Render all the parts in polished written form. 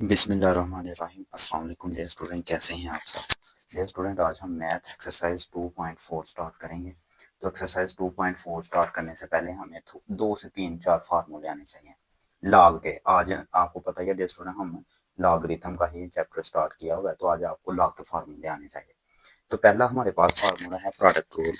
बिस्मिल्लाहिर्रहमानिर्रहीम। अस्सलाम वालेकुम डियर स्टूडेंट, कैसे हैं आप सब। डियर स्टूडेंट, आज हम मैथ एक्सरसाइज 2.4 स्टार्ट करेंगे। तो एक्सरसाइज 2.4 स्टार्ट करने से पहले हमें 2 से 3 4 फार्मूले आने चाहिए लॉग के। आज आपको पता है डियर स्टूडेंट, हम लॉगरिथम का ही चैप्टर स्टार्ट किया हुआ है, तो आज आपको लॉग के फार्मूले आने चाहिए। तो पहला हमारे पास फार्मूला है प्रोडक्ट रूल।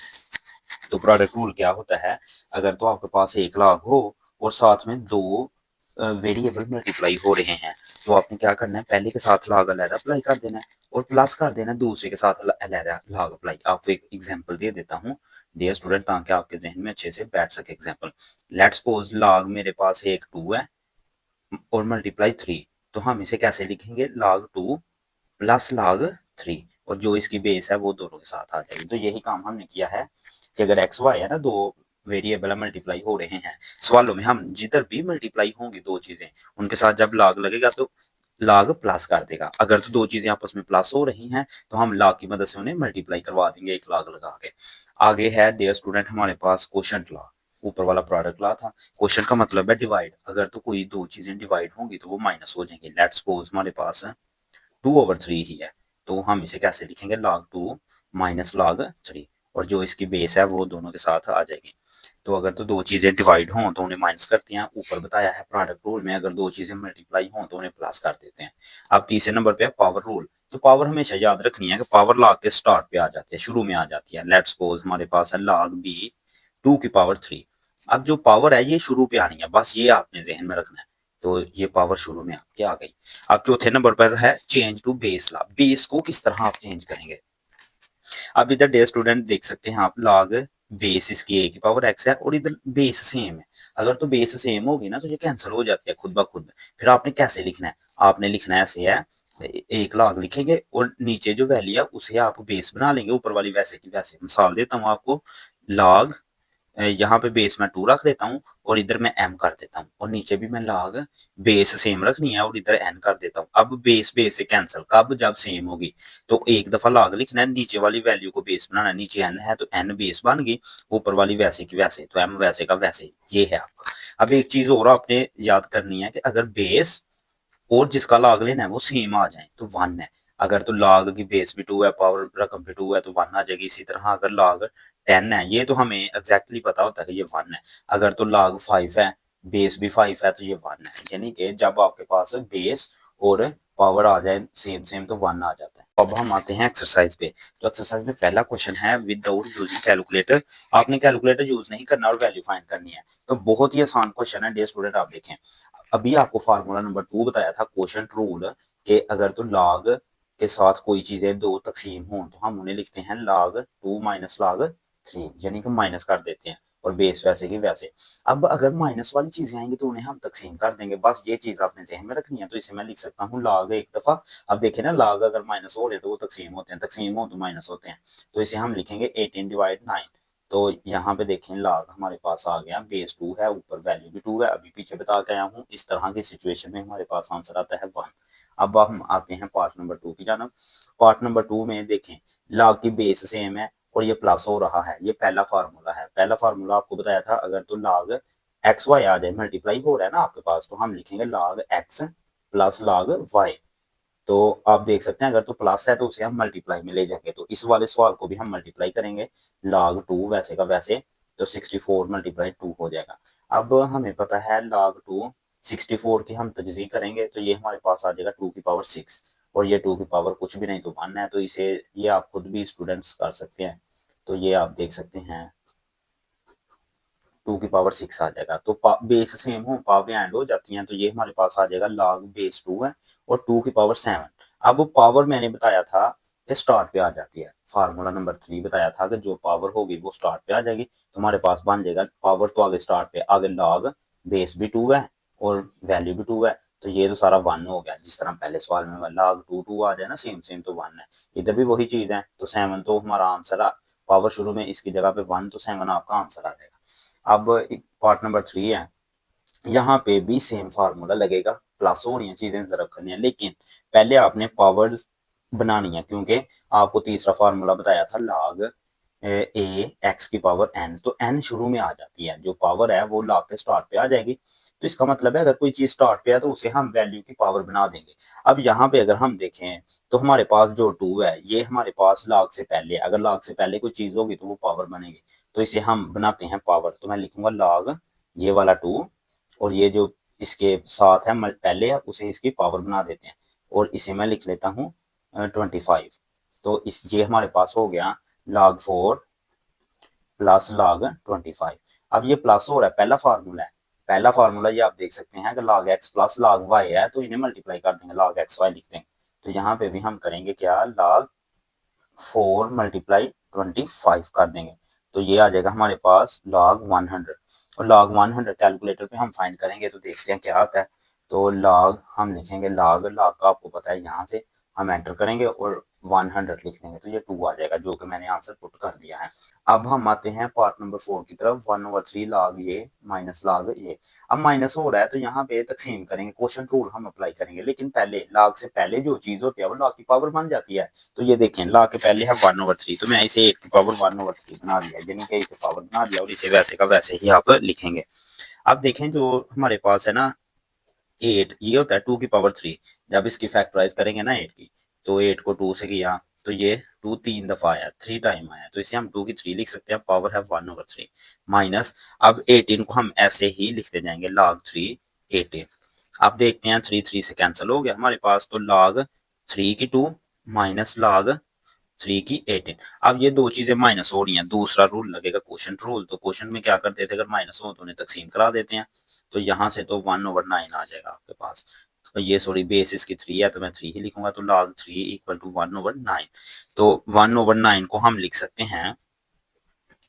तो प्रोडक्ट रूल क्या होता है, अगर तो आपके पास एक लॉग हो और साथ में दो वेरिएबल मल्टीप्लाई हो रहे हैं, तो आपने क्या करना है, पहले के साथ लॉग अलग अप्लाई कर देना है और प्लस कर देना है दूसरे के साथ अलग लॉग अप्लाई। आपको एक एग्जांपल दे देता हूँ डियर स्टूडेंट, ताकि आपके जहन में अच्छे से बैठ सके एग्जांपल। लेट्स सपोज लॉग मेरे पास एक 2 है और मल्टीप्लाई 3। तो हम इसे कैसे लिखेंगे, log 2 प्लस log 3, और जो इसकी बेस है वो दोनों के साथ आ जाएगी। तो यही काम हमने किया है कि अगर एक्स वाई है ना, दो वेरिएबल मल्टीप्लाई हो रहे हैं सवालों में, हम जिधर भी मल्टीप्लाई होंगी दो चीजें, उनके साथ जब log लगेगा तो log प्लस कर देगा। अगर तो दो चीजें आपस में प्लस हो रही हैं तो हम log की मदद से उन्हें मल्टीप्लाई करवा देंगे एक log लगा के। आगे है डियर स्टूडेंट हमारे पास क्वोशंट लॉ। ऊपर वाला प्रोडक्ट लॉ था, क्वोशंट का मतलब है डिवाइड। अगर तो कोई दो चीजें डिवाइड होंगी तो वो माइनस हो जाएंगी। लेट्स सपोज हमारे पास 2/3 ही है, तो हम इसे कैसे लिखेंगे, log 2 माइनस log 3, और जो इसकी बेस है वो दोनों के साथ आ जाएगी। तो अगर तो दो चीजें डिवाइड हों तो उन्हें माइनस करते हैं। ऊपर बताया है प्रोडक्ट रूल में, अगर दो चीजें मल्टीप्लाई हों तो उन्हें प्लस कर देते हैं। अब तीसरे नंबर पे है पावर रूल। तो पावर हमेशा याद रखनी है कि पावर log के स्टार्ट पे आ जाती है, शुरू में आ जाती है। लेट्स सपोज हमारे पास है log b 2 की पावर 3। अब जो पावर है ये शुरू पे आनी है, बस ये आपने जहन में रखना है। तो ये पावर शुरू में आपके आ गई। अब चौथे नंबर पर है change to base law. Base को किस तरह आप चेंज करेंगे। अब इधर डे स्टूडेंट देख सकते हैं आप, लॉग बेस इसकी a की पावर x है और इधर बेस सेम है। अगर तो बेस सेम होगी ना तो ये कैंसिल हो जाती है खुद ब खुद। फिर आपने कैसे लिखना है, आपने लिखना है ऐसे है, एक लॉग लिखेंगे और नीचे जो वैल्यू है उसे आप बेस बना लेंगे, ऊपर वाली वैसे की वैसे। मिसाल देता हूँ आपको, लॉग यहाँ पे बेस में 2 रख देता हूँ और इधर मैं m कर देता हूँ, और नीचे भी मैं log बेस सेम रखनी है और इधर n कर देता हूँ। अब बेस बेस से कैंसिल कब, जब सेम होगी। तो एक दफा log लिखना है, नीचे वाली वैल्यू को बेस बनाना है। नीचे n है तो n बेस बन गई, ऊपर वाली वैसे की वैसे, तो m वैसे का वैसे। ये है आपका। अब एक चीज और आपने याद करनी है कि अगर बेस और जिसका log लेना है वो सेम आ जाए तो 1 है। अगर तो log की बेस भी 2 है, पावर रकम भी 2 है, तो 1 आ जाएगी। इसी तरह अगर log 10 है, ये तो हमें एग्जैक्टली पता होता है कि ये 1 है। अगर तो log 5 है, बेस भी 5 है, तो ये 1 है। यानी कि जब आपके पास बेस और पावर आ जाए सेम सेम तो 1 आ जाता है। अब हम आते हैं एक्सरसाइज पे। तो एक्सरसाइज में पहला क्वेश्चन है विदाउट यूजिंग कैलकुलेटर। आपने कैलकुलेटर यूज नहीं करना और वैल्यू फाइंड करनी है। तो बहुत ही आसान क्वेश्चन है डियर स्टूडेंट, आप देखें। अभी आपको फार्मूला नंबर 2 बताया था क्वोशंट रूल, के अगर तो log के साथ कोई चीजें दो तकसीम हों तो हम उन्हें लिखते हैं log 2 माइनस log 3, यानी कि माइनस कर देते हैं और बेस वैसे की वैसे। अब अगर माइनस वाली चीजें आएंगी तो उन्हें हम तकसीम कर देंगे, बस ये चीज आपने जहन में रखनी है। तो इसे मैं लिख सकता हूँ log एक दफा। अब देखें ना, log अगर माइनस हो रहे तो वो तकसीम होते हैं, तकसीम हो तो माइनस होते हैं। तो इसे हम लिखेंगे 18/9। तो यहाँ पे देखें log हमारे पास आ गया, बेस 2 है, ऊपर वैल्यू भी 2 है, अभी पीछे बता के आया हूँ। इस तरह की सिचुएशन में हमारे पास आंसर आता है 1। अब हम आते हैं पार्ट नंबर 2 की जानब। पार्ट नंबर 2 में देखें, log की बेस सेम है और ये प्लस हो रहा है। ये पहला फार्मूला है। पहला फार्मूला आपको बताया था, अगर तो log एक्स वाई आ जाए, मल्टीप्लाई हो रहा है ना आपके पास, तो हम लिखेंगे log x plus log y। तो आप देख सकते हैं, अगर तो प्लस है तो उसे हम मल्टीप्लाई में ले जाएंगे। तो इस वाले सवाल को भी हम मल्टीप्लाई करेंगे, log 2 वैसे का वैसे, तो 64 मल्टीप्लाई 2 हो जाएगा। अब हमें पता है log 2 64 की हम तजज़ी करेंगे तो ये हमारे पास आ जाएगा 2 की पावर 6, और ये 2 की पावर कुछ भी नहीं तो 1 है। तो इसे ये आप खुद भी स्टूडेंट्स कर सकते हैं। तो ये आप देख सकते हैं 2 की पावर 6 आ जाएगा। तो बेस सेम हो, पावर एंड हो जाती हैं, तो ये हमारे पास आ जाएगा log बेस 2 है और 2 की पावर 7। अब पावर मैंने बताया था कि स्टार्ट पे आ जाती है। फार्मूला नंबर 3 बताया था कि जो पावर होगी वो स्टार्ट पे आ जाएगी। तो हमारे पास बन जाएगा पावर तो आगे स्टार्ट पे, आगे log बेस भी 2 है और वैल्यू भी 2 है, तो ये तो सारा 1 हो गया। जिस तरह पहले सवाल में log 2 2 आ जाए ना, सेम सेम तो 1 है। इधर भी वही चीज है, तो 7 तो हमारा आंसर, पावर शुरू में इसकी जगह पे 1, तो 7 आपका आंसर आ जाएगा। अब पार्ट नंबर 3 है, यहाँ पे भी सेम फार्मूला लगेगा, प्लस हो रही हैं चीजें जरा करनी है, लेकिन पहले आपने पावर्स बनानी है, क्योंकि आपको तीसरा फार्मूला बताया था log a x की पावर n, तो n शुरू में आ जाती है। जो पावर है वो log के स्टार्ट पे आ जाएगी। तो इसका मतलब है अगर कोई चीज स्टार्ट पे है तो उसे हम वैल्यू की पावर बना देंगे। अब यहाँ पे अगर हम देखें तो हमारे पास जो 2 है ये हमारे पास log से पहले है। अगर log से पहले कोई चीज होगी तो वो पावर बनेगी, तो इसे हम बनाते हैं पावर। तो मैं लिखूंगा log ये वाला 2 और ये जो इसके साथ है पहले है उसे इसकी पावर बना देते हैं, और इसे मैं लिख लेता हूँ 25। तो इस ये हमारे पास हो गया log 4 प्लस log 25। अब ये प्लस हो रहा है, पहला फार्मूला है। पहला फार्मूला ये आप देख सकते हैं कि log x plus log y है, तो इन्हें मल्टीप्लाई कर देंगे, log x y लिख देंगे। तो यहाँ पे भी हम करेंगे क्या, log 4 मल्टीप्लाई 25 कर देंगे, तो ये आ जाएगा हमारे पास log 100। और log 100 कैलकुलेटर पे हम फाइंड करेंगे तो देखते हैं क्या आता है। तो log हम लिखेंगे, log का आपको पता है, यहाँ से हम एंटर करेंगे और 100 लिख देंगे, तो ये 2 आ जाएगा, जो कि मैंने आंसर पुट कर दिया है। अब हम आते हैं पार्ट नंबर 4 की तरफ। 1/3 log ये माइनस log ये। अब माइनस हो रहा है तो यहाँ पे तकसीम करेंगे, क्वोशंट रूल हम अप्लाई करेंगे, लेकिन पहले log से पहले जो चीज होती है वो log की पावर बन जाती है। तो ये देखें, log के पहले है 1/3, तो मैं इसे 8 की पावर 1/3 बना दिया, यानी कि इसे पावर बना दिया, और इसे वैसे का वैसे ही आप लिखेंगे। अब देखें जो हमारे पास है ना 8, ये होता है 2 की पावर 3। जब इसकी फैक्टराइज करेंगे ना 8 की, तो 8 को 2 से किया तो ये 2 3 दफा आया, 3 टाइम आया, तो इसे हम 2 की 3 लिख सकते हैं, पावर है 1/3 माइनस। अब 18 को हम ऐसे ही लिखते जाएंगे, log 3 18। अब देखते हैं 3 3 से कैंसिल हो गया हमारे पास, तो log 3 की 2 माइनस log 3 की 18। अब ये दो चीजें माइनस हो रही हैं, दूसरा रूल लगेगा क्वोशंट रूल। तो क्वोशंट में क्या करते थे, अगर माइनस हो तो उन्हें तकसीम करा देते हैं। तो यहाँ से तो 1/9 आ जाएगा आपके पास। तो ये सॉरी, बेस इसकी 3 है तो मैं 3 ही लिखूंगा, तो log 3 = 1/9। तो 1/9 को हम लिख सकते हैं,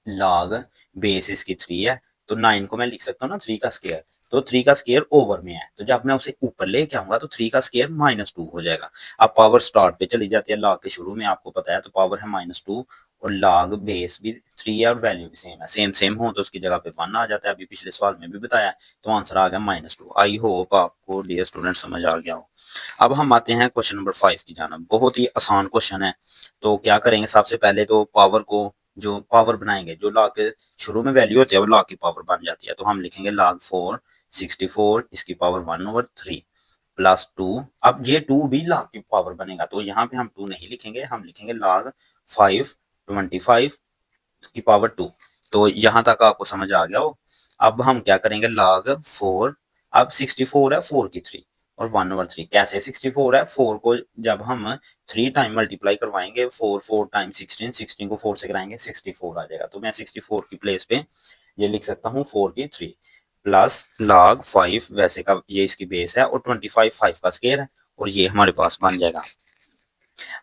log बेस इसकी 3 है तो 9 को मैं लिख सकता हूँ ना 3 का स्क्वायर, तो 3 का स्क्वायर ओवर में है, तो जब मैं उसे ऊपर लेके आऊंगा तो 3 का स्क्वायर -2 हो जाएगा। अब पावर स्टार्ट पे चली जाती है, log के शुरू में आपको पता है, तो पावर है -2, और log बेस भी 3 है और वैल्यू भी सेम है, सेम सेम हो तो उसकी जगह पे 1 आ जाता है। अभी पिछले सवाल में भी बताया, तो आंसर आ गया -2। आई होप आपको डियर स्टूडेंट समझ आ गया हो। अब हम आते हैं क्वेश्चन नंबर 5 की जानब। बहुत ही आसान क्वेश्चन है। तो क्या करेंगे, सबसे पहले तो पावर को, जो पावर बनाएंगे, जो log के शुरू में वैल्यू होती है वो log की पावर बन जाती है, तो हम लिखेंगे log 4 64 इसकी पावर 1/3 प्लस 2। अब ये 2 भी log की पावर बनेगा, तो यहाँ पे हम 2 नहीं लिखेंगे, हम लिखेंगे log 5 25 की पावर 2। तो यहाँ तक आपको समझ आ गया हो। अब हम क्या करेंगे, log 4, अब 64 है 4 की 3 और 1/3। कैसे 64 है, 4 को जब हम 3 टाइम मल्टीप्लाई करवाएंगे, 4 4 टाइम 16, 16 को 4 से कराएंगे 64 आ जाएगा। तो मैं 64 की प्लेस पे ये लिख सकता हूँ 4 की 3 प्लस log 5 वैसे का, ये इसकी बेस है, और 25 5 का स्क्वायर है, और ये हमारे पास बन जाएगा।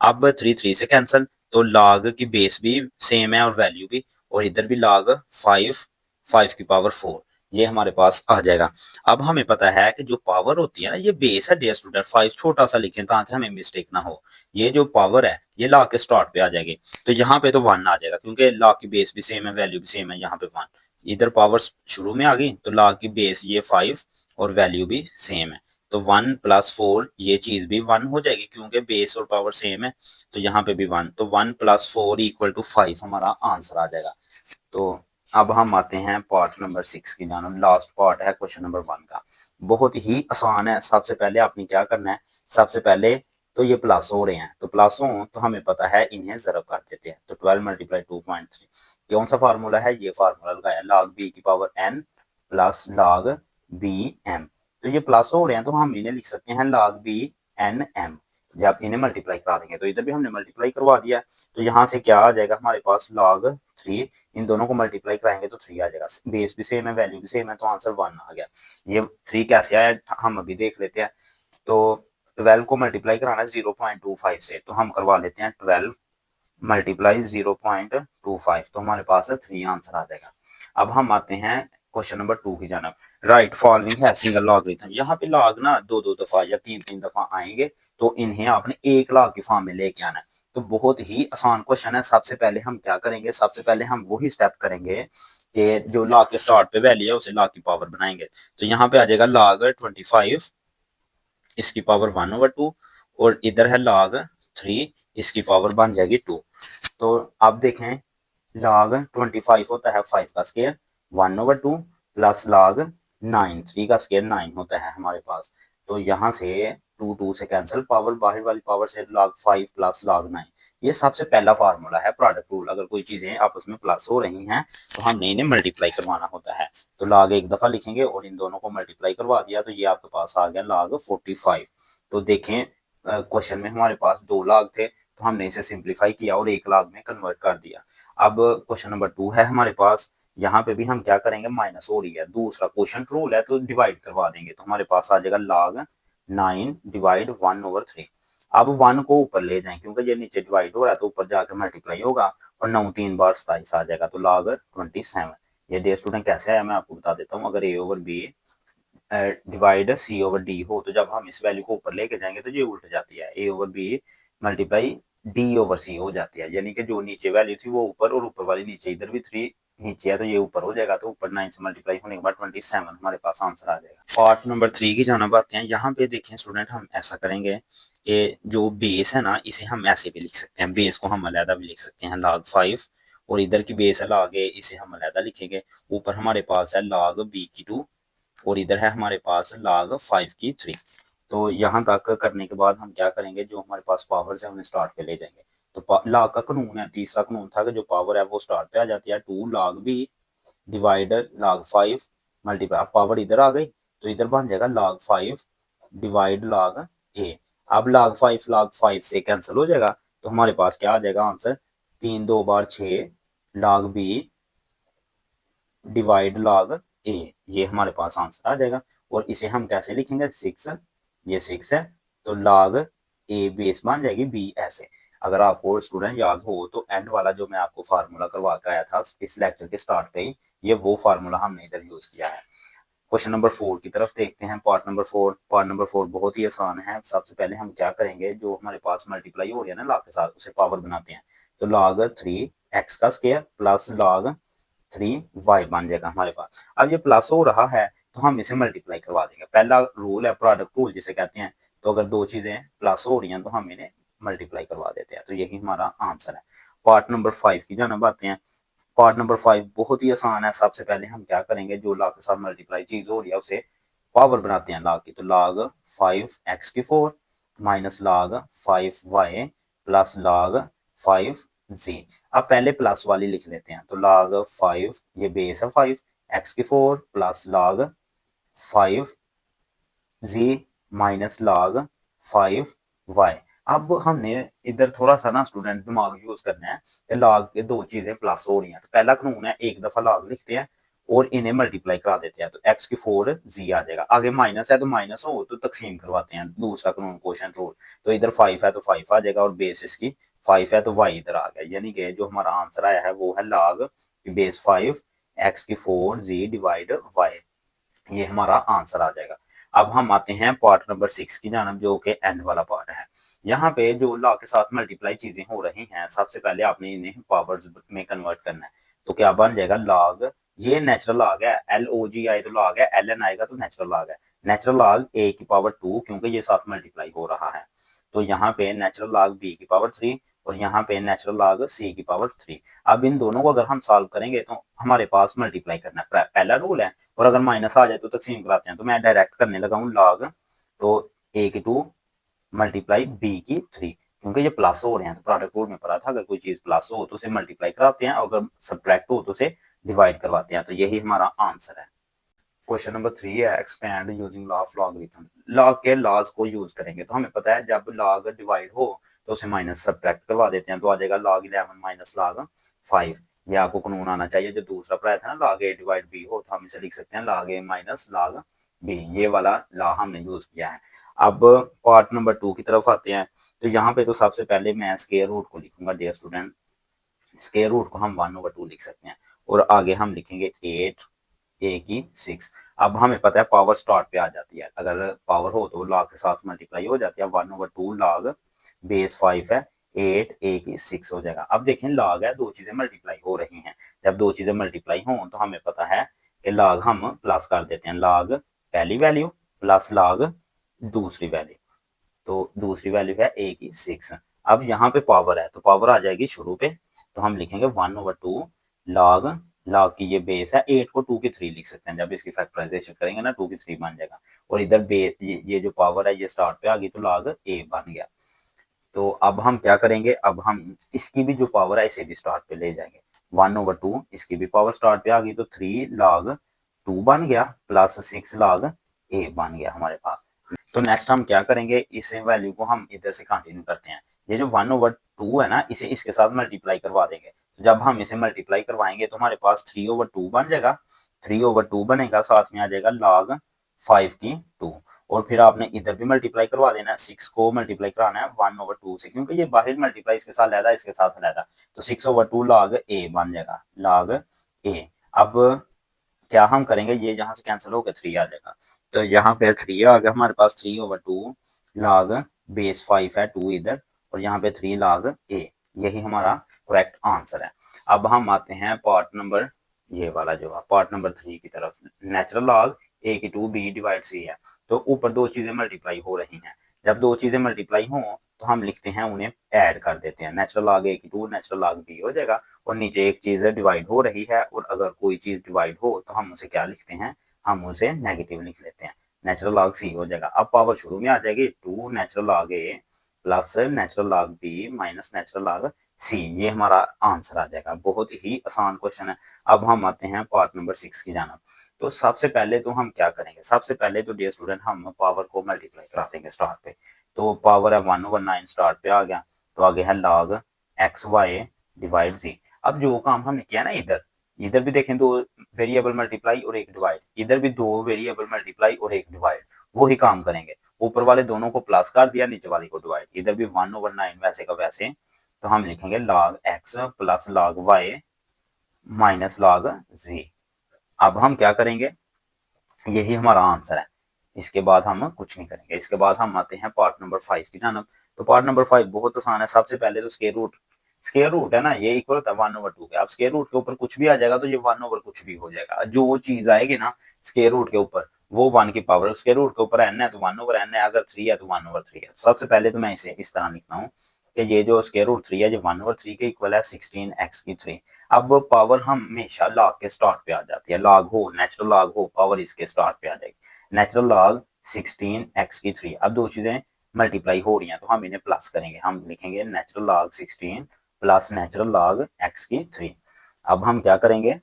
अब 3 3 से कैंसिल, तो log की बेस भी सेम है और वैल्यू भी, और इधर भी log 5 5 की पावर 4, ये हमारे पास आ जाएगा। अब हमें पता है कि जो पावर होती है ना, ये बेस है डियर स्टूडेंट, 5 छोटा सा लिखें ताकि हमें मिस्टेक ना हो। ये जो पावर है ये log के स्टार्ट पे आ जाएगी, तो यहाँ पे तो 1 आ जाएगा, क्योंकि log की बेस भी सेम है, वैल्यू भी सेम है, यहाँ पे 1। इधर पावर शुरू में आ गई, तो log की बेस ये 5 और वैल्यू भी सेम है, तो 1 + 4 ये चीज भी 1 हो जाएगी, क्योंकि बेस और पावर सेम है, तो यहाँ पे भी 1, तो 1 + 4 = 5 हमारा आंसर आ जाएगा। तो अब हम आते हैं पार्ट नंबर 6 की जानब। लास्ट पार्ट है क्वेश्चन नंबर 1 का। बहुत ही आसान है। सबसे पहले आपने क्या करना है, सबसे पहले तो ये प्लस हो रहे हैं, तो प्लस हो तो हमें पता है इन्हें ज़रब कर देते हैं, तो 12 × 2.3 कौन सा फार्मूला है, ये फार्मूला लगाया, log b की power n plus log b m। तो ये प्लस हो रहे हैं तो हम इन्हें लिख सकते हैं log b n m। जब इन्हें मल्टीप्लाई करा देंगे, तो इधर भी हमने मल्टीप्लाई करवा दिया, तो यहाँ से क्या आ जाएगा हमारे पास log 3, इन दोनों को मल्टीप्लाई कराएंगे तो 3 आ जाएगा, बेस भी सेम है, वैल्यू भी सेम है, तो आंसर 1 आ गया। ये 3 कैसे आया हम अभी देख लेते हैं। तो 12 को मल्टीप्लाई कराना है 0.25 से, तो हम करवा लेते हैं 12 × 0.25, तो हमारे पास है 3 आंसर आ जाएगा। अब हम आते हैं क्वेश्चन नंबर 2 की जानब। राइट फॉलोइंग है सिंगल लॉगरिथम। यहाँ पे लॉग ना 2 दफा या 3 दफा आएंगे, तो इन्हें आपने एक लॉग की फॉर्म में लेके आना है। तो बहुत ही आसान क्वेश्चन है। सबसे पहले हम क्या करेंगे, सबसे पहले हम वही स्टेप करेंगे कि जो लॉग के स्टार्ट पे वैल्यू है उसे लॉग की पावर बनाएंगे। तो यहाँ पे आ जाएगा log 25 इसकी पावर 1/2, और इधर है log 3 इसकी पावर बन जाएगी 2। तो अब देखें, log 25 होता है 5 का स्क्वायर 1/2 प्लस log 9, 3 का स्क्वायर 9 होता है हमारे पास। तो यहाँ से 2 से कैंसिल, पावर बाहर वाली पावर से log 5 प्लस log 9। ये सबसे पहला फार्मूला है प्रोडक्ट रूल। अगर कोई चीजें आपस में प्लस हो रही हैं तो हमने इन्हें मल्टीप्लाई करवाना होता है। तो log एक दफा लिखेंगे और इन दोनों को मल्टीप्लाई करवा दिया तो ये आपके पास आ गया log 45। तो देखें क्वेश्चन में हमारे पास 2 log थे तो हमने इसे सिंप्लीफाई किया और 1 log में कन्वर्ट कर दिया। अब क्वेश्चन नंबर 2 है हमारे पास। यहाँ पे भी हम क्या करेंगे, माइनस हो रही है, दूसरा क्वेश्चन रूल है तो डिवाइड करवा देंगे। तो हमारे पास आ जाएगा log 9 डिवाइड 1/3। अब 1 को ऊपर ले जाएं क्योंकि ये नीचे डिवाइड हो रहा है तो ऊपर जाकर मल्टीप्लाई होगा और 9 3 बार 27 आ जाएगा तो log 27। ये डियर स्टूडेंट कैसे आया मैं आपको बता देता हूँ। अगर a/b डिवाइड c/d हो तो जब हम इस वैल्यू को ऊपर लेके जाएंगे तो ये उल्ट जाती है, a/b मल्टीप्लाई d/c हो जाती है। यानी कि जो नीचे वैल्यू थी वो ऊपर और ऊपर वाली नीचे, इधर भी 3 नीचे है तो ये ऊपर हो जाएगा। तो ऊपर 9 से मल्टीप्लाई होने के बाद 27 हमारे पास आंसर आ जाएगा। पार्ट नंबर 3 की जानब आते हैं। यहाँ पे देखें स्टूडेंट, हम ऐसा करेंगे कि जो बेस है ना इसे हम ऐसे भी लिख सकते हैं, बेस को हम अलहदा भी लिख सकते हैं log 5, और इधर की बेस है log a, इसे हम अलहदा लिखेंगे। ऊपर हमारे पास है log b की 2 और इधर है हमारे पास log 5 की 3। तो यहाँ तक करने के बाद हम क्या करेंगे, जो हमारे पास पावर्स है उन्हें स्टार्ट पे ले जाएंगे। तो log का कानून है, तीसरा कानून था कि जो पावर है वो स्टार्ट पे आ जाती है। 2 log b divide log 5 multiply, अब पावर इधर आ गई तो इधर बन जाएगा log 5 डिवाइड log a। अब log 5 से कैंसिल हो जाएगा तो हमारे पास क्या आ जाएगा answer, 3 2 bar 6 log b divide log a। ये हमारे पास आंसर आ जाएगा। और इसे हम कैसे लिखेंगे, 6, ये 6 है तो log a बेस बन जाएगी b ऐसे। अगर आपको स्टूडेंट याद हो तो एंड वाला जो मैं आपको फार्मूला करवा के आया था इस लेक्चर के स्टार्ट पे ही, ये वो फार्मूला हमने इधर यूज किया है। क्वेश्चन नंबर 4 की तरफ देखते हैं। पार्ट नंबर 4 बहुत ही आसान है। सबसे पहले हम क्या करेंगे, जो हमारे पास मल्टीप्लाई हो रही है ना log के साथ उसे पावर बनाते हैं। तो log 3 x का स्क्वायर प्लस log 3y बन जाएगा हमारे पास। अब ये प्लस हो रहा है तो हम इसे मल्टीप्लाई करवा देंगे। पहला रूल है प्रोडक्ट रूल जिसे कहते हैं। तो अगर दो चीजें प्लस हो रही हैं तो हम इन्हें मल्टीप्लाई करवा देते हैं। तो यही हमारा आंसर है। पार्ट नंबर 5 की जानब आते हैं। पार्ट नंबर 5 बहुत ही आसान है। सबसे पहले हम क्या करेंगे, जो log के साथ मल्टीप्लाई चीज हो रही है उसे पावर बनाते हैं log की। तो log 5x की 4 minus log 5y plus log 5z। अब पहले प्लस वाली लिख लेते हैं। तो log 5, ये बेस है 5, x की 4 plus log 5z minus log 5y। अब हमने इधर थोड़ा सा ना स्टूडेंट दिमाग यूज करना है कि log के दो चीजें प्लस हो रही हैं। तो पहला कानून है, एक दफा log लिखते हैं और इन्हें मल्टीप्लाई करा देते हैं। तो x की 4 z आ जाएगा। आगे माइनस है तो माइनस हो तो तकसीम करवाते हैं, दूसरा कानून क्वेश्चन रूल। तो इधर 5 है तो 5 आ जाएगा और बेस इसकी 5 है तो y इधर आ गया। यानी कि जो हमारा आंसर आया है वो है log बेस 5 x की 4 z डिवाइड y। ये हमारा आंसर आ जाएगा। अब हम आते हैं पार्ट नंबर 6 की जानब, जो कि एंड वाला पार्ट है। यहाँ पे जो लॉ के साथ मल्टीप्लाई चीजें हो रही हैं, सबसे पहले आपने इन्हें पावर्स में कन्वर्ट करना है। तो क्या बन जाएगा लॉग, ये नेचुरल लॉग है, LOG आए तो लॉग है, LN आएगा तो नेचुरल लॉग है। नेचुरल लॉग a की पावर 2 क्योंकि ये साथ मल्टीप्लाई हो रहा है। तो यहाँ पे नेचुरल लॉग b की पावर 3 और यहाँ पे नेचुरल लॉग c की पावर 3। अब इन दोनों को अगर हम सॉल्व करेंगे तो हमारे पास मल्टीप्लाई करना है, पहला रूल है। और अगर माइनस आ जाए तो तकसीम कराते हैं। तो मैं डायरेक्ट करने लगा हूँ log, तो a की 2 मल्टीप्लाई b की 3, क्योंकि ये प्लस हो रहे हैं। तो प्रोडक्ट रूल में पढ़ा था, अगर कोई चीज प्लस हो तो उसे मल्टीप्लाई कराते हैं और अगर सब्ट्रैक्ट हो तो उसे डिवाइड करवाते हैं। तो यही हमारा आंसर है। क्वेश्चन नंबर 3 है, expand using law of logarithm. Log के लॉज को यूज करेंगे। तो हमें पता है जब लॉग डिवाइड हो तो उसे माइनस सब्ट्रैक्ट करवा देते हैं। तो आ जाएगा log 11 माइनस log 5। ये आपको कानून आना चाहिए। जो दूसरा पढ़ाया था ना log a डिवाइड b हो, तो हम इसे लिख सकते हैं log a minus log b। ये वाला लॉ हमने यूज किया है। अब पार्ट नंबर 2 की तरफ आते हैं। तो यहाँ पे तो सबसे पहले मैं स्क्वायर रूट को लिखूंगा डियर स्टूडेंट। स्क्वायर रूट को हम 1/2 लिख सकते हैं और आगे हम लिखेंगे 8 a की 6। अब हमें पता है पावर स्टार्ट पे आ जाती है। अगर पावर हो तो log के साथ मल्टीप्लाई हो जाती है। 1/2 log बेस 5 है 8 a की 6 हो जाएगा। अब देखें log है, दो चीजें मल्टीप्लाई हो रही हैं। जब दो चीजें मल्टीप्लाई हों तो हमें पता है कि log हम प्लस कर देते हैं। log पहली वैल्यू प्लस log दूसरी वैल्यू। तो दूसरी वैल्यू है a की 6। अब यहाँ पे पावर है तो पावर आ जाएगी शुरू पे। तो हम लिखेंगे 1/2 log log की ये बेस है, 8 को 2 की 3 लिख सकते हैं, जब इसकी फैक्टराइजेशन करेंगे ना 2 की 3 बन जाएगा, और इधर बेस ये जो पावर है ये स्टार्ट पे आ गई तो log a बन गया। तो अब हम क्या करेंगे, अब हम इसकी भी जो पावर है इसे भी स्टार्ट पे ले जाएंगे, 1/2 इसकी भी पावर स्टार्ट पे आ गई तो 3 log 2 बन गया प्लस 6 log a बन गया हमारे पास। तो नेक्स्ट हम क्या करेंगे, इस वैल्यू को हम इधर से कंटिन्यू करते हैं, ये जो 1/2 है ना इसे इसके साथ मल्टीप्लाई करवा देंगे, तो जब हम इसे मल्टीप्लाई करवाएंगे तो हमारे पास 3/2 बन जाएगा, 3/2 बनेगा, साथ में आ जाएगा log 5 की 2, और फिर आपने इधर भी मल्टीप्लाई करवा देना है, 6 को मल्टीप्लाई कराना है 1/2 से, क्योंकि ये बाहर मल्टीप्लाई इसके साथ लहदा इसके साथ लहदा, तो 6/2 log a बन जाएगा, log a। अब क्या हम करेंगे, ये यहाँ से कैंसिल होकर 3 आ जाएगा, तो यहाँ पे 3 आ गया हमारे पास, 3/2 log बेस 5 है 2 इधर, और यहाँ पे 3 log a, यही हमारा करेक्ट आंसर है। अब हम आते हैं पार्ट नंबर, ये वाला जो है पार्ट नंबर 3 की तरफ, नेचुरल लॉग a की 2 b डिवाइड c है, तो ऊपर दो चीजें मल्टीप्लाई हो रही हैं, जब दो चीजें मल्टीप्लाई हो तो हम लिखते हैं उन्हें ऐड कर देते हैं, नेचुरल लॉग a की 2 नेचुरल लॉग b हो जाएगा, और नीचे एक चीज डिवाइड हो रही है, और अगर कोई चीज डिवाइड हो तो हम उसे क्या लिखते हैं, हम उसे नेगेटिव लिख लेते हैं, नेचुरल लॉग सी हो जाएगा। अब पावर शुरू में आ जाएगी, 2 natural log a plus natural log b minus natural log c, ये हमारा आंसर आ जाएगा। बहुत ही आसान क्वेश्चन है। अब हम आते हैं पार्ट नंबर 6 की जाना। तो सबसे पहले तो हम क्या करेंगे, सबसे पहले तो डियर स्टूडेंट हम पावर को मल्टीप्लाई करा देंगे स्टार्ट पे, तो पावर है 1/9 स्टार्ट पे आ गया, तो आगे है log x y divide z। अब जो काम हमने किया ना इधर, इधर भी देखें दो वेरिएबल मल्टीप्लाई और एक डिवाइड, इधर भी दो वेरिएबल मल्टीप्लाई और एक डिवाइड, वो ही काम करेंगे, ऊपर वाले दोनों को प्लस कर दिया, नीचे वाले को डिवाइड, इधर भी 1/9 वैसे का वैसे, तो हम लिखेंगे log x plus log y minus log z। अब हम क्या करेंगे, यही हमारा आंसर है, इसके बाद हम कुछ नहीं करेंगे। इसके बाद हम आते हैं पार्ट नंबर 5 की जानब। तो पार्ट नंबर 5 बहुत आसान है। सबसे पहले तो स्केयर रूट है ना, ये इक्वल होता है 1/2 के। अब स्केयर रूट के ऊपर कुछ भी आ जाएगा तो ये 1 ओवर कुछ भी हो जाएगा, जो चीज आएगी ना स्केयर रूट के ऊपर वो 1 की पावर, स्केयर रूट के ऊपर n है तो 1/n है, अगर 3 है तो 1/3 है। सबसे पहले तो मैं इसे इस तरह लिखता हूँ कि ये जो स्केयर रूट 3 है, ये 1/3 के इक्वल है 16x की 3। अब पावर हम हमेशा लॉग के स्टार्ट पे आ जाती है, लॉग हो नेचुरल लॉग हो, पावर इसके स्टार्ट पे आ जाएगी। नेचुरल लॉग 16x की 3, अब दो चीजें मल्टीप्लाई हो रही हैं तो हम इन्हें प्लस करेंगे, हम लिखेंगे natural log 16 plus natural log x की 3। अब हम क्या करेंगे,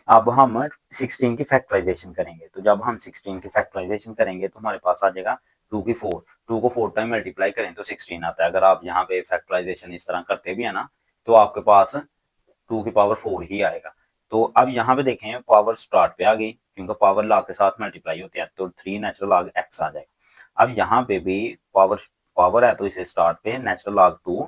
अब हम 16 की फैक्टराइजेशन करेंगे, तो जब हम 16 की फैक्टराइजेशन करेंगे तो हमारे पास आ जाएगा 2 की 4, 2 को 4 टाइम मल्टीप्लाई करें तो 16 आता है। अगर आप यहाँ पे फैक्टराइजेशन इस तरह करते भी है ना तो आपके पास 2 की पावर 4 ही आएगा। तो अब यहाँ पे देखें पावर स्टार्ट पे आ गई, क्योंकि पावर लॉग के साथ मल्टीप्लाई होती है, तो 3 नेचुरल लॉग x आ जाएगा। अब यहाँ पे भी पावर पावर है तो इसे स्टार्ट पे natural log 2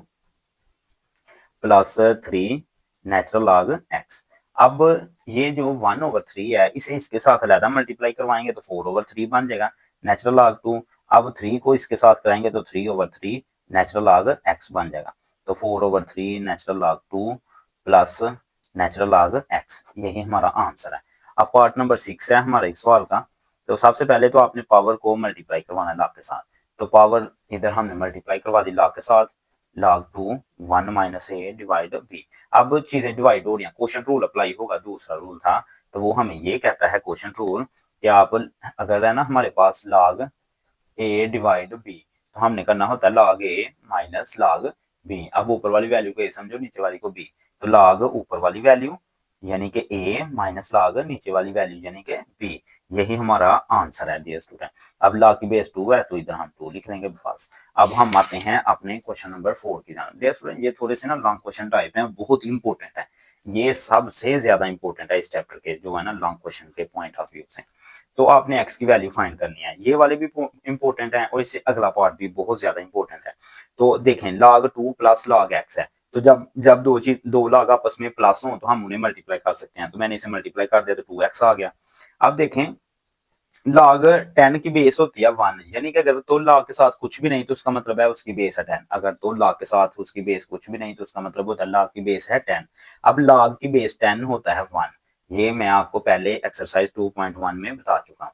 plus 3 natural log x। अब ये जो 1/3 है इसे इसके साथ अलहदा मल्टीप्लाई करवाएंगे तो 4/3 बन जाएगा नेचुरल लॉग 2। अब 3 को इसके साथ कराएंगे तो 3/3 नेचुरल लॉग x बन जाएगा, तो 4/3 natural log 2 plus natural log x, यही हमारा आंसर है। अब पार्ट नंबर 6 है हमारे इस सवाल का। तो सबसे पहले तो आपने पावर को मल्टीप्लाई करवाना है लॉग के साथ, तो पावर इधर हमने मल्टीप्लाई करवा दी लॉग के साथ, log 2 1 माइनस ए डिवाइड बी। अब चीजें डिवाइड हो रही हैं, क्वेश्चन रूल अप्लाई होगा, दूसरा रूल था तो वो हमें ये कहता है क्वेश्चन रूल कि आप अगर है ना हमारे पास log ए डिवाइड बी, तो हमने करना होता है log ए माइनस log बी। अब ऊपर वाली वैल्यू को ए समझो, नीचे वाली को बी, तो log ऊपर वाली वैल्यू यानी कि ए माइनस log नीचे वाली वैल्यू यानी कि बी, यही हमारा आंसर है डियर स्टूडेंट। अब log की बेस 2 है तो इधर हम 2 लिख लेंगे बस। अब हम आते हैं अपने क्वेश्चन नंबर 4 की जानब। डियर स्टूडेंट ये थोड़े से ना लॉन्ग क्वेश्चन टाइप हैं, बहुत इंपॉर्टेंट है, ये सबसे ज्यादा इंपॉर्टेंट है इस चैप्टर के जो है ना लॉन्ग क्वेश्चन के पॉइंट ऑफ व्यू से। तो आपने x की वैल्यू फाइंड करनी है, ये वाले भी इंपॉर्टेंट है और इससे अगला पार्ट भी बहुत ज्यादा इंपॉर्टेंट है। तो देखें log 2 प्लस log x है, तो जब जब दो log आपस में प्लस हो तो हम उन्हें मल्टीप्लाई कर सकते हैं, तो मैंने इसे मल्टीप्लाई कर दिया तो 2x आ गया। अब देखें log 10 की बेस होती है 1, यानी कि अगर तो log के साथ कुछ भी नहीं तो उसका मतलब है उसकी बेस है 10, अगर तो log के साथ उसकी बेस कुछ भी नहीं तो उसका मतलब होता है log की बेस है 10। अब log की बेस 10 होता है 1, ये मैं आपको पहले एक्सरसाइज 2.1 में बता चुका हूँ।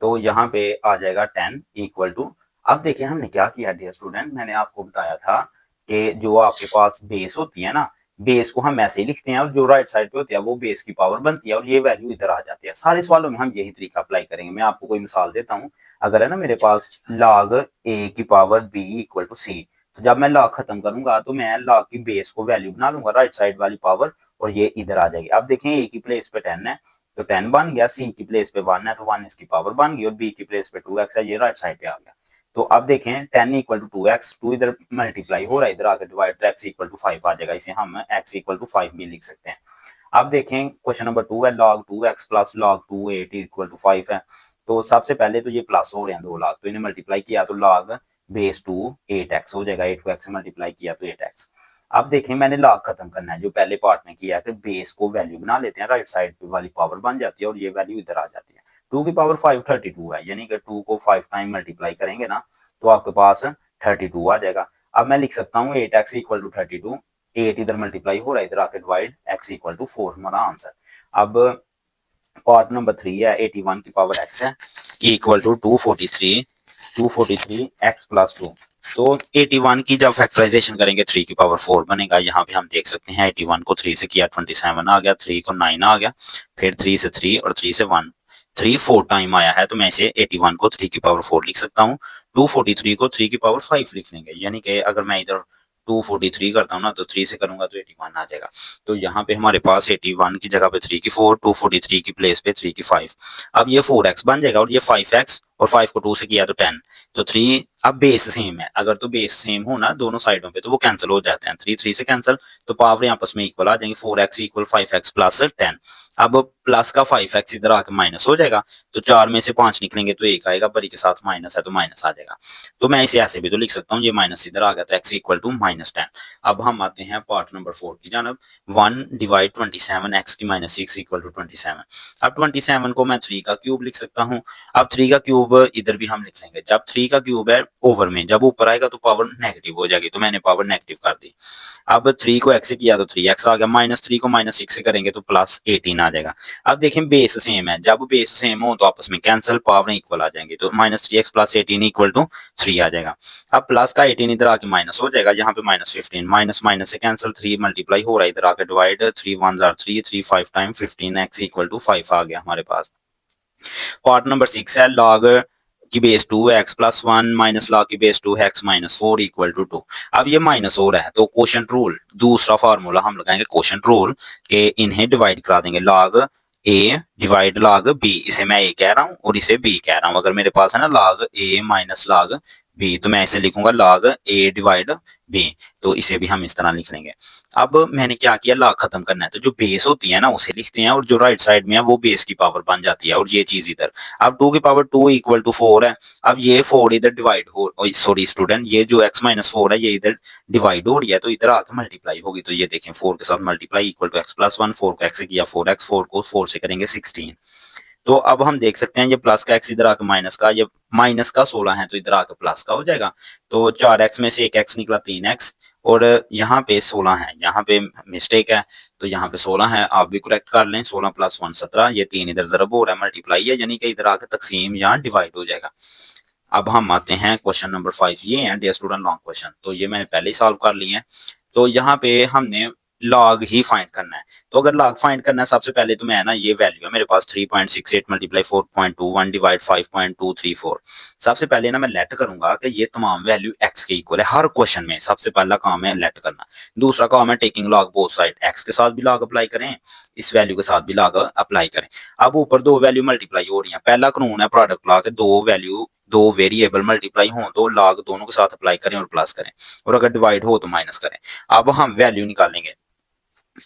तो यहाँ पे आ जाएगा 10 इक्वल टू, अब देखिए हमने क्या किया डियर स्टूडेंट, मैंने आपको बताया था कि जो आपके पास बेस होती है ना, बेस को हम ऐसे ही लिखते हैं और जो राइट साइड पे होती है वो बेस की पावर बनती है और ये वैल्यू इधर आ जाती है। सारे सवालों में हम यही तरीका अप्लाई करेंगे। मैं आपको कोई मिसाल देता हूँ। अगर है ना मेरे पास log a की power b equal to c, तो जब मैं log खत्म करूंगा तो मैं log की बेस को वैल्यू बना लूंगा राइट साइड वाली पावर, और ये इधर आ जाएगी। अब देखें a की प्लेस पे 10 है तो 10 बन गया, c की प्लेस पे 1 है तो 1 इसकी पावर बन गई, और b की प्लेस पे 2x है, ये राइट साइड पे आ गया। तो अब देखें 10 इक्वल टू 2x, 2 इधर मल्टीप्लाई हो रहा है, इधर आकर डिवाइड, तो x इक्वल टू 5 आ जाएगा। इसे हम x इक्वल टू 5 भी लिख सकते हैं। अब देखें क्वेश्चन नंबर 2 है, log 2x plus log 2 8 equal to 5 है। तो सबसे पहले तो ये प्लस हो रहे हैं 2 log, तो इन्हें मल्टीप्लाई किया तो log बेस 2 8x हो जाएगा, 8 को x से मल्टीप्लाई किया तो 8x। अब देखें मैंने log खत्म करना है, जो पहले पार्ट में किया है कि बेस को वैल्यू बना लेते हैं, राइट साइड वाली पावर बन जाती है और ये वैल्यू इधर आ जाती है। 2 की पावर 5 32 है, यानी कि 2 को 5 टाइम मल्टीप्लाई करेंगे ना तो आपके पास 32 आ जाएगा। अब मैं लिख सकता हूँ 8x इक्वल टू 32, 8 इधर मल्टीप्लाई हो रहा है, इधर आके डिवाइड, x इक्वल टू 4 हमारा आंसर। अब पार्ट नंबर 3 है, 81 की पावर x है इक्वल टू 243 x प्लस 2। तो 81 की जब फैक्टराइजेशन करेंगे 3 की पावर 4 बनेगा। यहाँ पे हम देख सकते हैं 81 को 3 से किया 27 आ गया, 3 को 9 आ गया, फिर 3 से 3 और 3 से 1, 3 4 टाइम आया है, तो मैं इसे 81 को 3 की पावर 4 लिख सकता हूँ। 243 को 3 की पावर 5 लिख लेंगे, यानी कि अगर मैं इधर 243 करता हूँ ना तो 3 से करूंगा तो 81 आ जाएगा। तो यहाँ पे हमारे पास 81 की जगह पे 3 की 4, 243 की प्लेस पे 3 की 5। अब ये 4x बन जाएगा और ये 5x, और 5 को 2 से किया तो 10, तो 3। अब बेस सेम है, अगर तो बेस सेम हो ना दोनों साइडों पे तो वो कैंसिल हो जाते हैं, 3 3 से कैंसिल, तो पावर आपस में इक्वल आ जाएंगे, 4x इक्वल 5x प्लस 10। अब प्लस का 5x इधर आके माइनस हो जाएगा, तो 4 में से 5 निकलेंगे तो 1 आएगा, बड़ी के साथ माइनस है तो माइनस आ जाएगा। तो मैं इसे ऐसे भी तो लिख सकता हूँ, ये माइनस इधर आ गया तो x इक्वल टू -10। अब हम आते हैं पार्ट नंबर 4 की जानब। 1 डिवाइड 27 x की माइनस 6 इक्वल टू 27। अब 27 को मैं 3 का क्यूब लिख सकता हूँ। अब 3 का क्यूब इधर भी हम लिख लेंगे, जब 3 का क्यूब है ओवर में, जब ऊपर आएगा तो पावर नेगेटिव हो जाएगी, तो मैंने पावर नेगेटिव कर दी। अब 3 को x से किया तो 3x आ गया, -3 को -6 से करेंगे तो +18 आ जाएगा। अब देखें बेस सेम है, जब बेस सेम हो तो आपस में कैंसिल, पावर इक्वल आ जाएंगे, तो -3x + 18 इक्वल टू 3 आ जाएगा। अब प्लस का 18 इधर आके माइनस हो जाएगा, यहाँ पे -15, माइनस माइनस से कैंसिल, 3 मल्टीप्लाई हो रहा है, इधर आके डिवाइड, 3 1 जार 3, 3 5 टाइम 15, x इक्वल टू 5 आ गया हमारे पास। पार्ट नंबर 6 है, log की बेस 2 है x प्लस 1 माइनस log की बेस 2 है x माइनस 4 इक्वल टू 2। अब ये माइनस हो रहा है तो क्वोशंट रूल, दूसरा फार्मूला हम लगाएंगे क्वोशंट रूल के इन्हें डिवाइड करा देंगे, log a divide log b, इसे मैं a कह रहा हूँ और इसे b कह रहा हूँ। अगर मेरे पास है ना log a minus log b, तो मैं इसे लिखूंगा log a डिवाइड b, तो इसे भी हम इस तरह लिख लेंगे। अब मैंने क्या किया, log खत्म करना है तो जो बेस होती है ना उसे लिखते हैं, और जो राइट साइड में है वो बेस की पावर बन जाती है, और ये चीज इधर। अब 2 की पावर 2 इक्वल टू 4 है। अब ये 4 इधर डिवाइड हो, सॉरी स्टूडेंट, ये जो x माइनस 4 है ये इधर डिवाइड हो रही है, तो इधर आके मल्टीप्लाई होगी, तो ये देखें 4 के साथ multiply equal to x plus 1, 4 को x से किया 4x, 4 को 4 से करेंगे 16। तो अब हम देख सकते हैं ये प्लस का x इधर आके माइनस का, ये माइनस का 16 है तो इधर आके प्लस का हो जाएगा, तो 4x में से एक x निकला 3x, और यहाँ पे 16 है, यहाँ पे मिस्टेक है तो यहाँ पे 16 है, आप भी करेक्ट कर लें। 16 + 1 17, ये 3 इधर जरब हो रहा है, मल्टीप्लाई है, यानी कि इधर आके तकसीम यहाँ डिवाइड हो जाएगा। अब हम आते हैं क्वेश्चन नंबर 5, ये है डियर स्टूडेंट लॉन्ग क्वेश्चन, तो ये मैंने पहले ही सॉल्व कर लिए हैं। तो यहाँ पे हमने लॉग ही फाइंड करना है, तो अगर लॉग फाइंड करना है सबसे पहले तो मैं ना, ये वैल्यू है मेरे पास 3.68 मल्टीप्लाई 4.21 डिवाइड 5.234। सबसे पहले ना मैं लेट करूंगा कि ये तमाम वैल्यू x के इक्वल है, हर क्वेश्चन में सबसे पहला काम है लेट करना। दूसरा काम है taking log both side, x के साथ भी लॉग अप्लाई करें, इस वैल्यू के साथ भी लॉग अप्लाई करें। अब ऊपर दो वैल्यू मल्टीप्लाई हो रही है, पहला कानून है प्रोडक्ट लॉ के, दो वेरिएबल मल्टीप्लाई हो तो लॉग दोनों के साथ अप्लाई करें और प्लस करें, और अगर डिवाइड हो तो माइनस करें। अब हम वैल्यू निकालेंगे,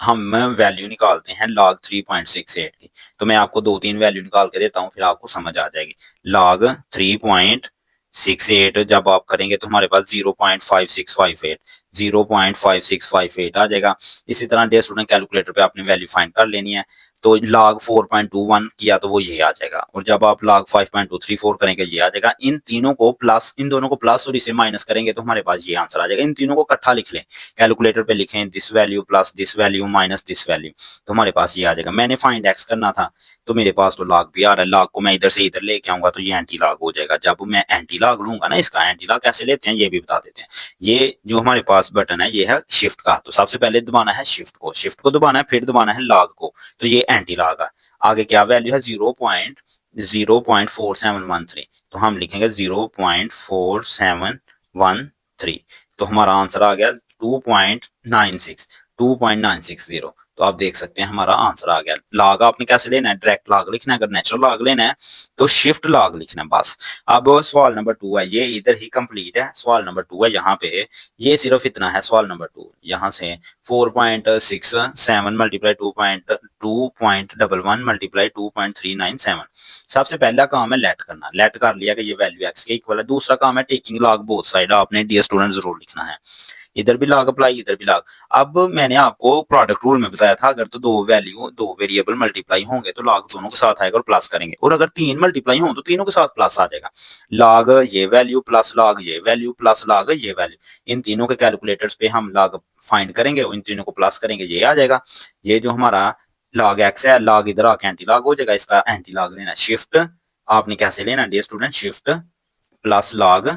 हम वैल्यू निकालते हैं log 3.68 की, तो मैं आपको 2-3 वैल्यू निकाल के देता हूँ, फिर आपको समझ आ जाएगी। log 3.68 जब आप करेंगे तो हमारे पास 0.5658 आ जाएगा। इसी तरह डे स्टूडेंट कैलकुलेटर पे आपने वैल्यू फाइंड कर लेनी है, तो log 4.21 किया तो वो ये आ जाएगा, और जब आप log 5.234 करेंगे ये आ जाएगा। इन तीनों को प्लस, इन दोनों को प्लस और इसे माइनस करेंगे तो हमारे पास ये आंसर आ जाएगा। इन तीनों को इकट्ठा लिख लें, कैलकुलेटर पे लिखें this value plus this value minus this value, तो हमारे पास ये आ जाएगा। मैंने फाइंड एक्स करना था तो मेरे पास तो लॉग भी आ रहा है, लॉग को मैं इधर से इधर लेके आऊंगा तो ये एंटी लॉग हो जाएगा। जब मैं एंटी लॉग लूंगा ना, इसका एंटी लॉग कैसे लेते हैं ये भी बता देते हैं। ये जो हमारे पास बटन है ये है शिफ्ट का, तो सबसे पहले दबाना है शिफ्ट को दबाना है, फिर दबाना है लॉग को, तो ये एंटी लॉग है। आगे क्या वैल्यू है 0.04713, तो हम लिखेंगे 0.4713, तो हमारा आंसर आ गया 2.960। तो आप देख सकते हैं हमारा आंसर आ गया। लॉग आपने कैसे लेना है, डायरेक्ट लॉग लिखना है, अगर नेचुरल लॉग लेना है तो शिफ्ट लॉग लिखना है बस। अब सवाल नंबर 2 है, ये इधर ही कंप्लीट है। सवाल नंबर 2 है, यहाँ पे ये सिर्फ इतना है सवाल नंबर 2, यहाँ से 4.67 मल्टीप्लाई 2.11 मल्टीप्लाई 2.397। सबसे पहला काम है लेट करना, लेट कर लिया कि ये वैल्यू एक्स के इक्वल है। दूसरा काम है टेकिंग लॉग बोथ साइड, आपने डियर स्टूडेंट जरूर लिखना है, इधर भी लॉग अप्लाई इधर भी लॉग। अब मैंने आपको प्रोडक्ट रूल में बताया था, अगर तो दो वेरिएबल मल्टीप्लाई होंगे तो लॉग दोनों के साथ आएगा और प्लस करेंगे, और अगर 3 मल्टीप्लाई हो तो तीनों के साथ प्लस आ जाएगा। लॉग ये वैल्यू प्लस लॉग ये वैल्यू प्लस लॉग ये वैल्यू, इन तीनों के कैलकुलेटर्स पे हम लॉग फाइंड करेंगे और इन तीनों को प्लस करेंगे, ये आ जाएगा। ये जो हमारा लॉग एक्स है, लॉग इधर आके एंटी लॉग हो जाएगा, इसका एंटी लॉग लेना शिफ्ट, आपने कैसे लेना dear student, shift plus log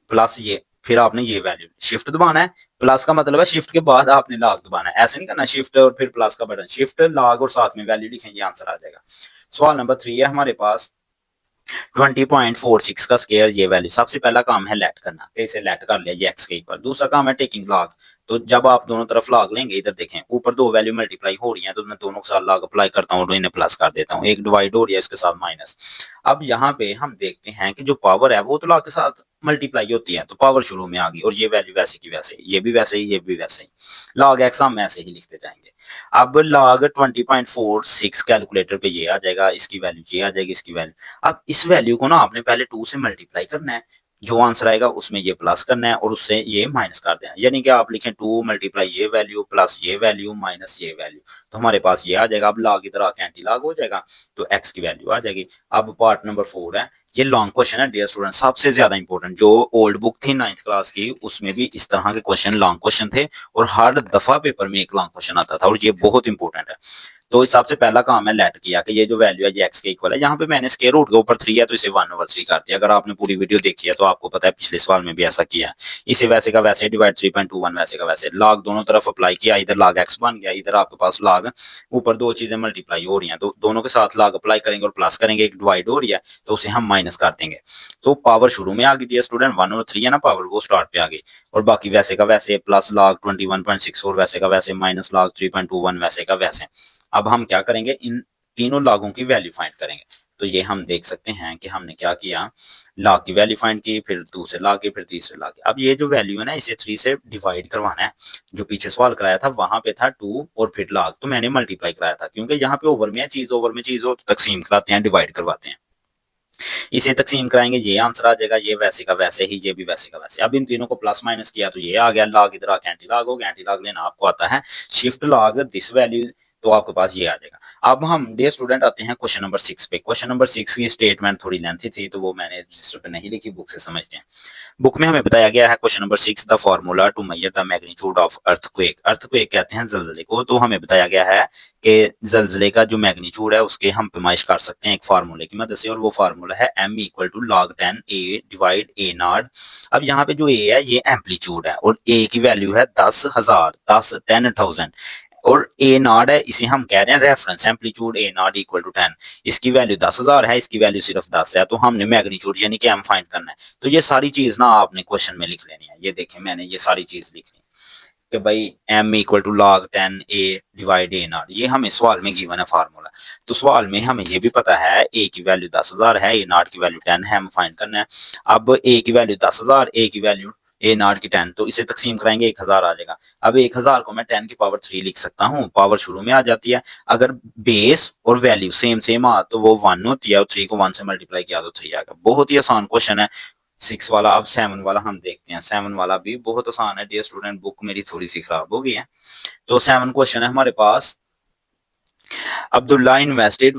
plus ये, फिर आपने ये वैल्यू शिफ्ट दबाना है, प्लस का मतलब है शिफ्ट के बाद आपने लॉग दबाना है, ऐसे नहीं करना शिफ्ट और फिर प्लस का बटन, शिफ्ट लॉग और साथ में वैल्यू लिखेंगे, आंसर आ जाएगा। सवाल नंबर 3 है हमारे पास 20.46 का स्केयर, ये वैल्यू। सबसे पहला काम है लेट करना, इसे लेट कर लिया ये एक्स के इक्वल। दूसरा काम है टेकिंग लॉग, तो जब आप दोनों तरफ लॉग लेंगे, इधर देखें ऊपर दो वैल्यू मल्टीप्लाई हो रही है तो मैं दोनों के साथ लॉग अप्लाई करता हूँ और इन्हें प्लस कर देता हूँ, एक डिवाइड हो रही है इसके साथ माइनस। अब यहाँ पे हम देखते हैं कि जो पावर है वो तो लॉग के साथ मल्टीप्लाई होती है, तो पावर शुरू में आ गई और ये वैल्यू वैसे की वैसे, ये भी वैसे ही ये भी वैसे ही, लॉग एक्स हम ऐसे ही लिखते जाएंगे। अब लॉग 20.46 कैलकुलेटर पे ये आ जाएगा, इसकी वैल्यू ये आ जाएगी, इसकी वैल्यू। अब इस वैल्यू को ना आपने पहले 2 से मल्टीप्लाई करना है, जो आंसर आएगा उसमें ये प्लस करना है और उससे ये माइनस कर देना, यानी कि आप लिखें 2 मल्टीप्लाई ये वैल्यू प्लस ये वैल्यू माइनस ये वैल्यू, तो हमारे पास ये आ जाएगा। अब लॉग इधर आके एंटी लॉग हो जाएगा, तो एक्स की वैल्यू आ जाएगी। अब पार्ट नंबर 4 है, ये लॉन्ग क्वेश्चन है डियर स्टूडेंट, सबसे ज्यादा इंपॉर्टेंट। जो ओल्ड बुक थी 9th क्लास की उसमें भी इस तरह के क्वेश्चन लॉन्ग क्वेश्चन थे और हर दफा पेपर में एक लॉन्ग क्वेश्चन आता था और ये बहुत इंपॉर्टेंट है। तो सबसे पहला काम है लेट किया कि ये जो वैल्यू है ये एक्स के इक्वल है, यहाँ पे मैंने स्क्वायर रूट के ऊपर 3 है तो इसे 1/3 कर दिया। अगर आपने पूरी वीडियो देखी है तो आपको पता है पिछले सवाल में भी ऐसा किया, इसे वैसे का वैसे डिवाइड 3.21 वैसे का वैसे, लॉग दोनों तरफ अप्लाई किया, इधर लॉग एक्स बन गया, इधर आपके पास लॉग, ऊपर दो चीजें मल्टीप्लाई हो रही हैं तो दोनों के साथ लॉग अप्लाई करेंगे और प्लस करेंगे, एक डिवाइड हो रही है तो उसे हम माइनस कर देंगे। तो पावर शुरू में आ गई थी स्टूडेंट 1 और 3 है ना, पावर वो स्टार्ट पे आ गई, और बाकी वैसे का वैसे, प्लस लॉग 21.64 वैसे का वैसे, माइनस लॉग 3.21 वैसे का वैसे। अब हम क्या करेंगे, इन तीनों लॉगों की वैल्यू फाइंड करेंगे। तो ये हम देख सकते हैं कि हमने क्या किया, लॉग की वैल्यू फाइंड की, फिर दूसरे लॉग की, फिर तीसरे लॉग की। अब ये जो वैल्यू है ना इसे 3 से डिवाइड करवाना है, जो पीछे सवाल कराया था वहां पे था 2 और फिर लॉग, तो मैंने मल्टीप्लाई कराया था, क्योंकि यहाँ पे ओवर में है चीज, ओवर में चीज हो तो तकसीम कराते हैं, डिवाइड करवाते हैं। इसे तकसीम कराएंगे, ये आंसर आ जाएगा, ये वैसे का वैसे ही, ये भी वैसे का वैसे। अब इन तीनों को प्लस माइनस किया तो ये आ गया, लॉग इधर आके एंटी लॉग हो गया, एंटी लॉग लेना आपको आता है, शिफ्ट लॉग दिस वैल्यू, तो आपके पास ये आ जाएगा। अब हम डियर स्टूडेंट आते हैं क्वेश्चन नंबर 6 पे। क्वेश्चन नंबर 6 की स्टेटमेंट थोड़ी लेंथी थी तो वो मैंने रजिस्टर पे नहीं लिखी, बुक से समझते हैं। बुक में हमें बताया गया है question number 6 the formula to measure the magnitude of earthquake. Earthquake कहते हैं जलजले को, तो हमें बताया गया है कि जलजले का जो मैग्नीट्यूड है उसके हम पैमाइश कर सकते हैं एक फार्मूले की मदद से, और वो फार्मूला है m equal to log 10 a divide a naught. अब यहाँ पे जो a है ये एम्पलीट्यूड है और a की वैल्यू है 10,000 और ए नॉट है, इसे हम कह रहे हैं reference amplitude, a naught equal to 10। इसकी वैल्यू 10,000 है, इसकी वैल्यू सिर्फ 10 है, तो हमने मैग्नीट्यूड यानी कि एम फाइंड करना है। तो ये सारी चीज ना आपने क्वेश्चन में लिख लेनी है, ये देखें मैंने ये सारी चीज लिख ली कि भाई m equal to log 10 a divide a naught, ये हमें सवाल में गिवन है फार्मूला। तो सवाल में हमें ये भी पता है a की वैल्यू 10,000 है, a नॉट की वैल्यू 10 है, हम फाइंड करना है। अब a की वैल्यू 10,000, a की वैल्यू ए नॉट की 10, तो इसे तकसीम कराएंगे 1,000 आ जाएगा। अब 1,000 को मैं 10 की पावर 3 लिख सकता हूँ, पावर शुरू में आ जाती है। अगर बेस और वैल्यू सेम सेम आ तो वो 1 होती है और 3 को 1 से मल्टीप्लाई किया तो 3 आएगा। बहुत ही आसान क्वेश्चन है 6 वाला। अब 7 वाला हम देखते हैं, 7 वाला भी बहुत आसान है डियर स्टूडेंट, बुक मेरी थोड़ी सी खराब हो गई है। तो 7 क्वेश्चन है हमारे पास, Abdullah invested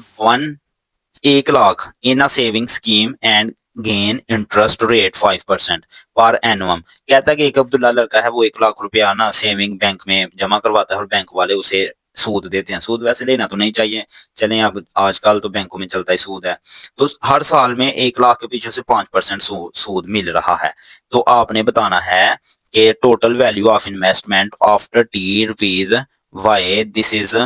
1 lakh in a saving scheme and gain interest rate 5% पर एनुअम। कहता है कि एक अब्दुल्ला लड़का है वो 1 लाख रुपया ना सेविंग बैंक में जमा करवाता है और बैंक वाले उसे सूद देते हैं। सूद वैसे लेना तो नहीं चाहिए, चलें अब आजकल तो बैंकों में चलता ही सूद है। तो हर साल में 1 लाख के पीछे से 5% सूद मिल रहा है। तो आपने बताना है कि total value of investment after T rupees Y, this is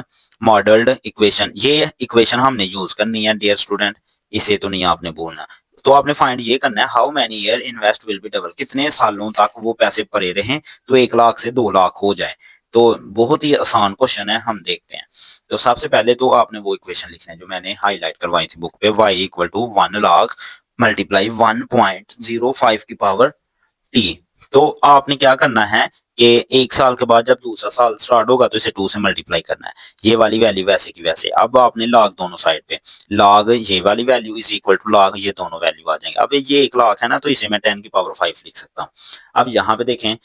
modelled equation. ये इक्वेशन हमने यूज करनी है डियर स्टूडेंट, इसे तो नहीं आपने बोलना। तो आपने फाइंड ये करना है how many year invest will be double, कितने सालों तक वो पैसे पड़े रहें तो 1 लाख से 2 लाख हो जाए। तो बहुत ही आसान क्वेश्चन है, हम देखते हैं। तो सबसे पहले तो आपने वो इक्वेशन लिखना है जो मैंने हाईलाइट करवाई थी बुक पे, y equal to 1 lakh multiply 1.05 की पावर टी। तो आपने क्या करना है कि 1 साल के बाद जब दूसरा साल स्टार्ट होगा तो इसे 2 से मल्टीप्लाई करना है। ये वाली वैल्यू वैसे की वैसे। अब आपने लॉग दोनों साइड पे, लॉग ये वाली value is equal to log ये दोनों वैल्यू आ जाएंगे। अब ये 1 लाख है ना, तो इसे मैं 10 की पावर 5 लिख सकता हूँ। अब यहाँ पे देखें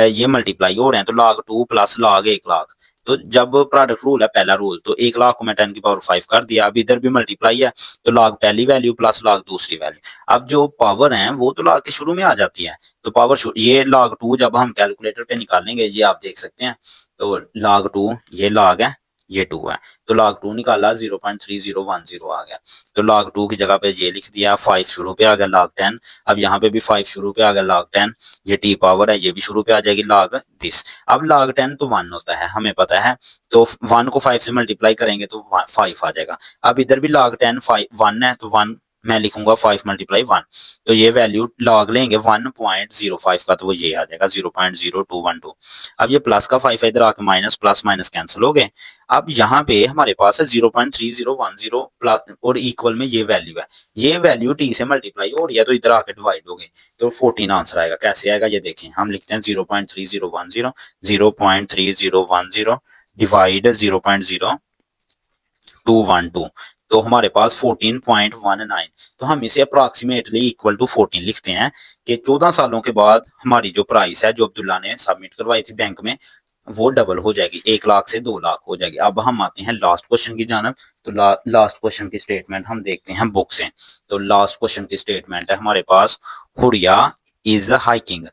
ये मल्टीप्लाई हो रहे हैं, तो लॉग 2 प्लस लॉग 1 लाख। तो जब प्रोडक्ट रूल है पहला रूल, तो 1 लाख को मैं 10 की पावर 5 कर दिया। अब इधर भी मल्टीप्लाई है, तो लॉग पहली वैल्यू प्लस लॉग दूसरी वैल्यू। अब जो पावर है वो तो लॉग के शुरू में आ जाती है, तो पावर ये log 2 जब हम कैलकुलेटर पे निकालेंगे, ये आप देख सकते हैं। तो log 2 ये log है, ये 2 है, तो log 2 निकाला 0.3010 आ गया। तो log 2 की जगह पे ये लिख दिया, 5 शुरू पे आ गया log 10। अब यहाँ पे भी 5 शुरू पे आ गया log 10। ये t पावर है, ये भी शुरू पे आ जाएगी log दिस। अब log 10 तो 1 होता है, हमें पता है। तो 1 को 5 से मल्टीप्लाई करेंगे तो 5 आ जाएगा। अब इधर भी log 10 1 है, तो 1 मैं लिखूंगा 5 मल्टीप्लाई 1। तो ये वैल्यू लॉग लेंगे 1.05 का, तो वो ये आ जाएगा 0.0212। अब ये प्लस का 5 है, इधर आके माइनस प्लस माइनस कैंसिल हो गए। अब यहाँ पे हमारे पास है 0.3010 प्लस और इक्वल में ये वैल्यू है। ये वैल्यू टी से मल्टीप्लाई हो रही है, तो इधर आके डिवाइड हो गई, तो 14 आंसर आएगा। कैसे आएगा ये देखें, हम लिखते हैं 0.3010, 0.3010 डिवाइड 0.0212, तो हमारे पास 14.19। तो हम इसे अप्रोक्सीमेटली इक्वल टू 14 लिखते हैं कि 14 सालों के बाद हमारी जो प्राइस है जो अब्दुल्ला ने सबमिट करवाई थी बैंक में, वो डबल हो जाएगी, 1 लाख से 2 लाख हो जाएगी। अब हम आते हैं लास्ट क्वेश्चन की जानब। तो लास्ट क्वेश्चन की स्टेटमेंट हम देखते हैं बुक से। तो लास्ट क्वेश्चन की स्टेटमेंट है हमारे पास, Huriya is hiking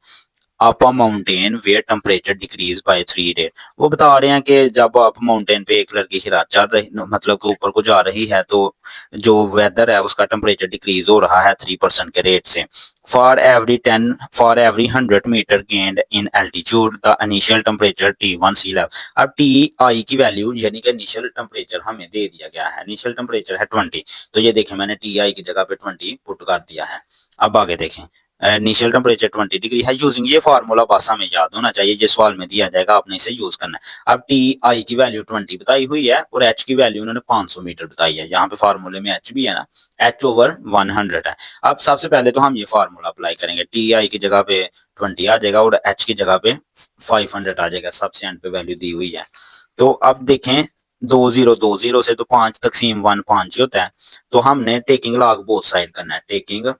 up a mountain where temperature decrease by 3 days. वो बता रहे हैं कि जब आप माउंटेन पे एक लड़की हिरा चढ़ रही, मतलब के ऊपर को जा रही है, तो जो वेदर है उसका टेम्परेचर डिक्रीज हो रहा है 3% के रेट से। For every 100 metre gained in altitude the initial temperature T1 sea level. अब टी आई की वैल्यू यानी कि इनिशियल टेम्परेचर हमें दे दिया गया है, इनिशियल टेम्परेचर है 20। तो ये देखें मैंने टी आई की जगह पे 20 पुट कर दिया है। अब आगे देखें, इनिशियल टेम्परेचर 20 डिग्री है। यूजिंग ये फार्मूला बस हमें याद होना चाहिए, ये सवाल में दिया जाएगा, आपने इसे यूज करना है। अब टी आई की वैल्यू 20 बताई हुई है और एच की वैल्यू उन्होंने 500 मीटर बताई है। यहाँ पे फार्मूले में एच भी है ना, एच ओवर 100 है। अब सबसे पहले तो हम ये फार्मूला अप्लाई करेंगे, टी आई की जगह पे 20 आ जाएगा और एच की जगह पे 500 आ जाएगा, सबसे एंड पे वैल्यू दी हुई है। तो अब देखें 2020 से तो 5 तकसीम 1 5 ही होता है। तो हमने टेकिंग लॉग बोथ साइड करना है, टेकिंग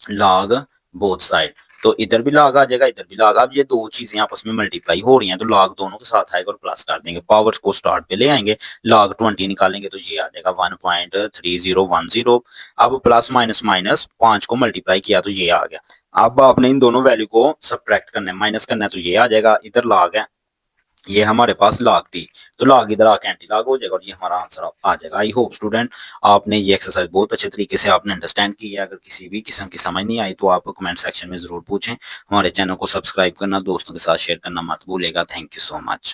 लॉग बोथ साइड। तो इधर भी लॉग आ जाएगा, इधर भी लॉग। अब ये दो चीजें आपस में मल्टीप्लाई हो रही हैं, तो लॉग दोनों के साथ आएगा और प्लस कर देंगे, पावर्स को स्टार्ट पे ले आएंगे। लॉग 20 निकालेंगे तो ये आ जाएगा 1.3010। अब प्लस माइनस माइनस 5 को मल्टीप्लाई किया तो ये आ गया। अब आपने इन दोनों वैल्यू को सब्ट्रैक्ट करना है, माइनस करना है, तो ये आ जाएगा। इधर लॉग है, ये हमारे पास लॉग टी, तो लॉग इधर आके एंटी लॉग हो जाएगा और ये हमारा आंसर आ जाएगा। आई होप स्टूडेंट आपने ये एक्सरसाइज बहुत अच्छे तरीके से आपने अंडरस्टैंड की है। अगर किसी भी किस्म की समझ नहीं आई तो आप कमेंट सेक्शन में जरूर पूछें। हमारे चैनल को सब्सक्राइब करना, दोस्तों के साथ शेयर करना मत भूलिएगा। Thank you so much.